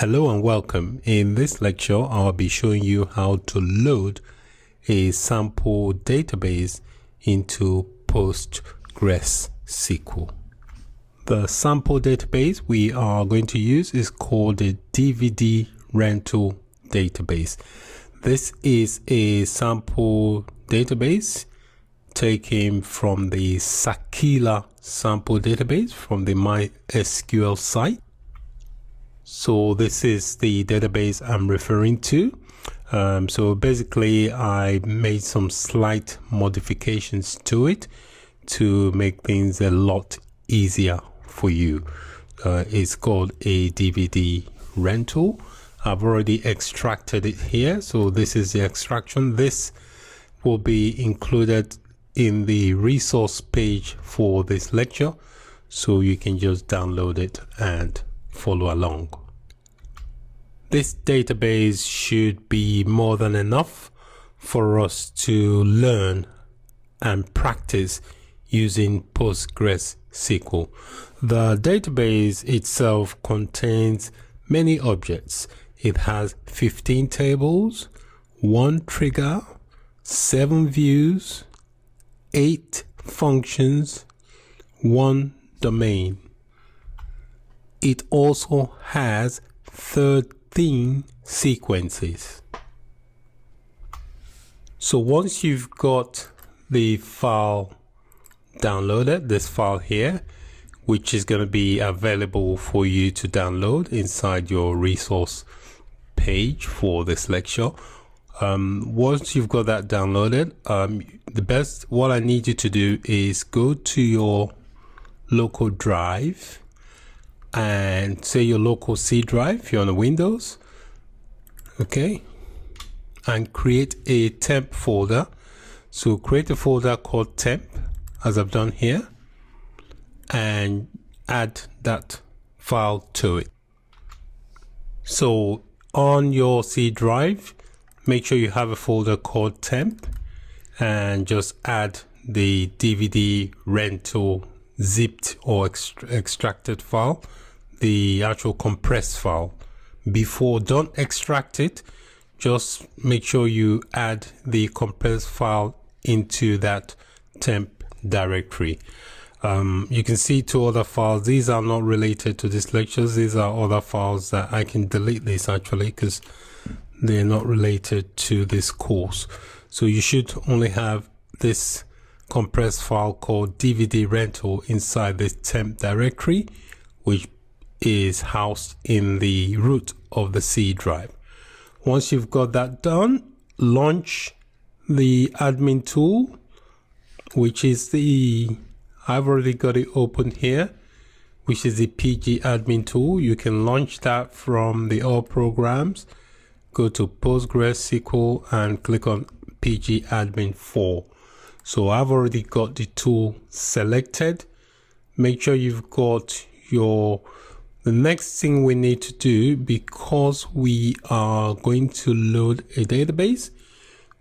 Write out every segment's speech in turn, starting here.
Hello and welcome. In this lecture, I'll be showing you how to load a sample database into PostgreSQL. The sample database we are going to use is called the DVD rental database. This is a sample database taken from the Sakila sample database from the MySQL site. So this is the database I'm referring to. So basically I made some slight modifications to it to make things a lot easier for you. It's called a DVD rental. I've already extracted it here. So this is the extraction. This will be included in the resource page for this lecture. So you can just download it and follow along. This database should be more than enough for us to learn and practice using PostgreSQL. The database itself contains many objects. It has 15 tables, 1 trigger, 7 views, 8 functions, 1 domain. It also has 13 sequences. So once you've got the file downloaded, this file here, which is going to be available for you to download inside your resource page for this lecture. Once you've got that downloaded, what I need you to do is go to your local drive and say your local C drive if you're on the Windows, okay, and create a temp folder. So create a folder called temp, as I've done here, and add that file to it. So on your C drive, make sure you have a folder called temp and just add the DVD rental zipped or extracted file, the actual compressed file. Don't extract it, just make sure you add the compressed file into that temp directory. You can see 2 other files. These are not related to this lectures. These are other files that I can delete this actually because they're not related to this course. So you should only have this compressed file called DVD rental inside this temp directory, which is housed in the root of the C drive. Once you've got that done, launch the admin tool, which is I've already got it open here, which is the PG admin tool. You can launch that from the all programs, go to PostgreSQL and click on PG admin 4. So I've already got the tool selected. Make sure you've got the next thing we need to do, because we are going to load a database,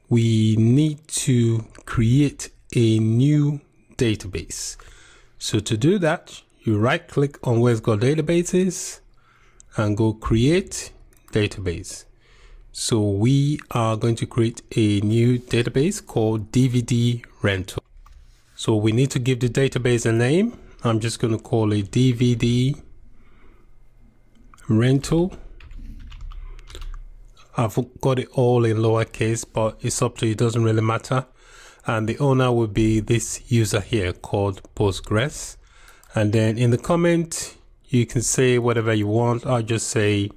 we need to create a new database. So to do that, you right click on where it's got databases and go create database. So we are going to create a new database called DVD rental. So we need to give the database a name. I'm just going to call it DVD rental. I've got it all in lowercase, but it's up to you, it doesn't really matter. And the owner will be this user here called Postgres. And then in the comment, you can say whatever you want. I'll just say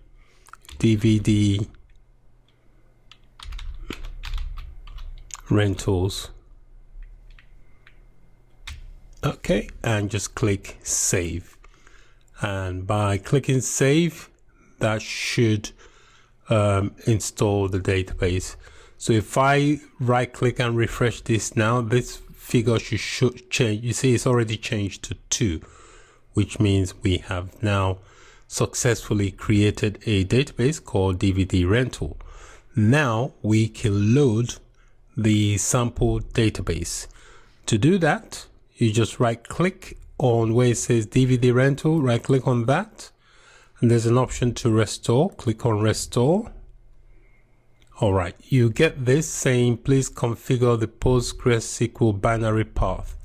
DVD rentals. Okay, and just click save. And by clicking save, that should install the database. So if I right click and refresh this now, this figure should change. You see it's already changed to 2, which means we have now successfully created a database called DVD rental. Now we can load the sample database. To do that, you just right click on where it says DVD rental, right click on that and there's an option to restore. Click on restore. All right, you get this saying please configure the PostgreSQL binary path.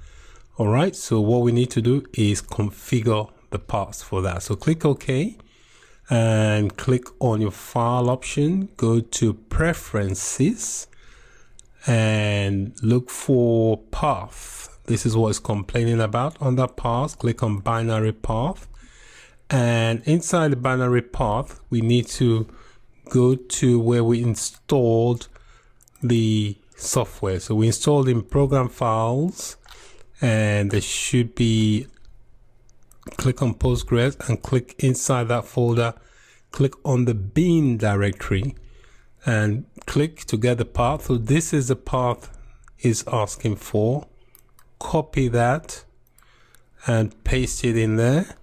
All right, so what we need to do is configure the path for that. So click OK and click on your file option, go to preferences and look for path. This is what it's complaining about. Under path, click on binary path, and inside the binary path we need to go to where we installed the software. So we installed in program files, and there should be, click on Postgres and click inside that folder, click on the bin directory and click to get the path. So this is the path is asking for. Copy that and paste it in there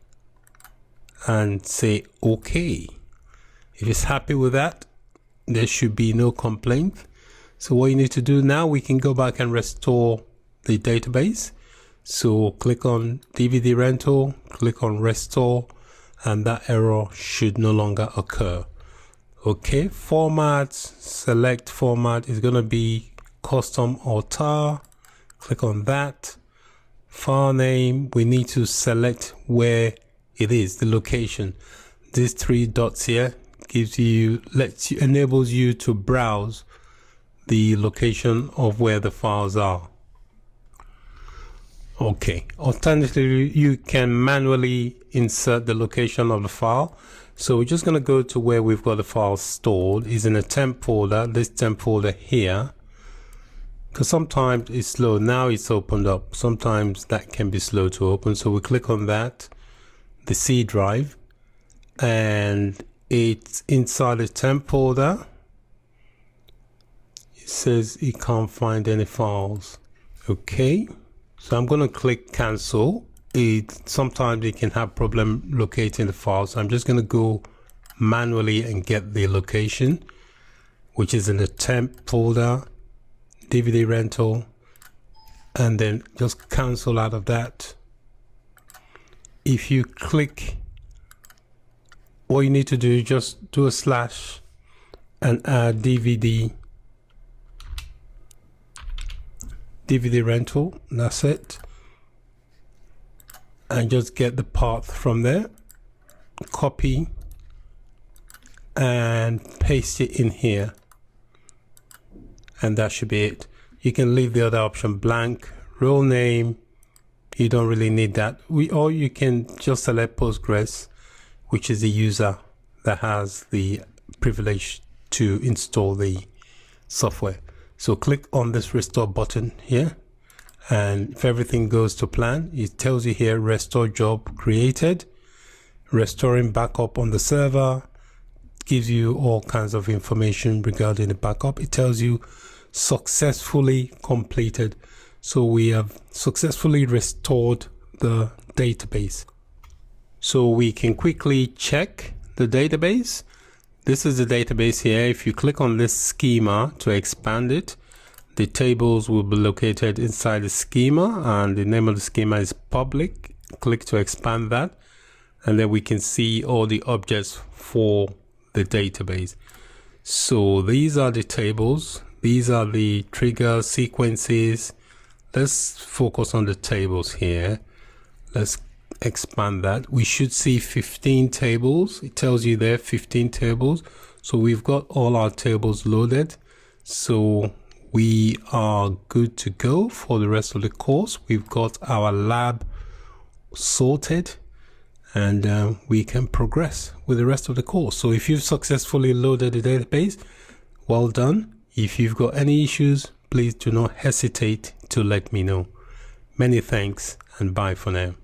and say OK. If it's happy with that, there should be no complaint. So what you need to do now, we can go back and restore the database. So click on DVD rental, click on restore, and that error should no longer occur. Okay, format, select format is going to be custom or tar. Click on that. File name, we need to select where it is, the location. These three dots here gives you, enables you to browse the location of where the files are. Okay, alternatively you can manually insert the location of the file. So we're just going to go to where we've got the file stored. Is in a temp folder, this temp folder here, because sometimes it's slow. Now it's opened up, sometimes that can be slow to open. So we click on that, the C drive, and it's inside the temp folder. It says it can't find any files. Okay, so I'm going to click cancel. Sometimes it can have problem locating the files. So I'm just going to go manually and get the location, which is in the temp folder, DVD rental, and then just cancel out of that. If you click, what you need to do is just do a slash and add DVD rental. That's it. And just get the path from there, copy and paste it in here, and that should be it. You can leave the other option blank. Role name, you don't really need that. Or you can just select Postgres, which is the user that has the privilege to install the software. So click on this restore button here, and if everything goes to plan, it tells you here restore job created, restoring backup on the server, gives you all kinds of information regarding the backup. It tells you successfully completed. So we have successfully restored the database. So we can quickly check the database. This is the database here. If you click on this schema to expand it, the tables will be located inside the schema, and the name of the schema is public. Click to expand that, and then we can see all the objects for the database. So these are the tables. These are the trigger sequences. Let's focus on the tables here. Let's expand that. We should see 15 tables. It tells you there 15 tables. So we've got all our tables loaded. So we are good to go for the rest of the course. We've got our lab sorted, and we can progress with the rest of the course. So if you've successfully loaded the database, well done. If you've got any issues, please do not hesitate to let me know. Many thanks, and bye for now.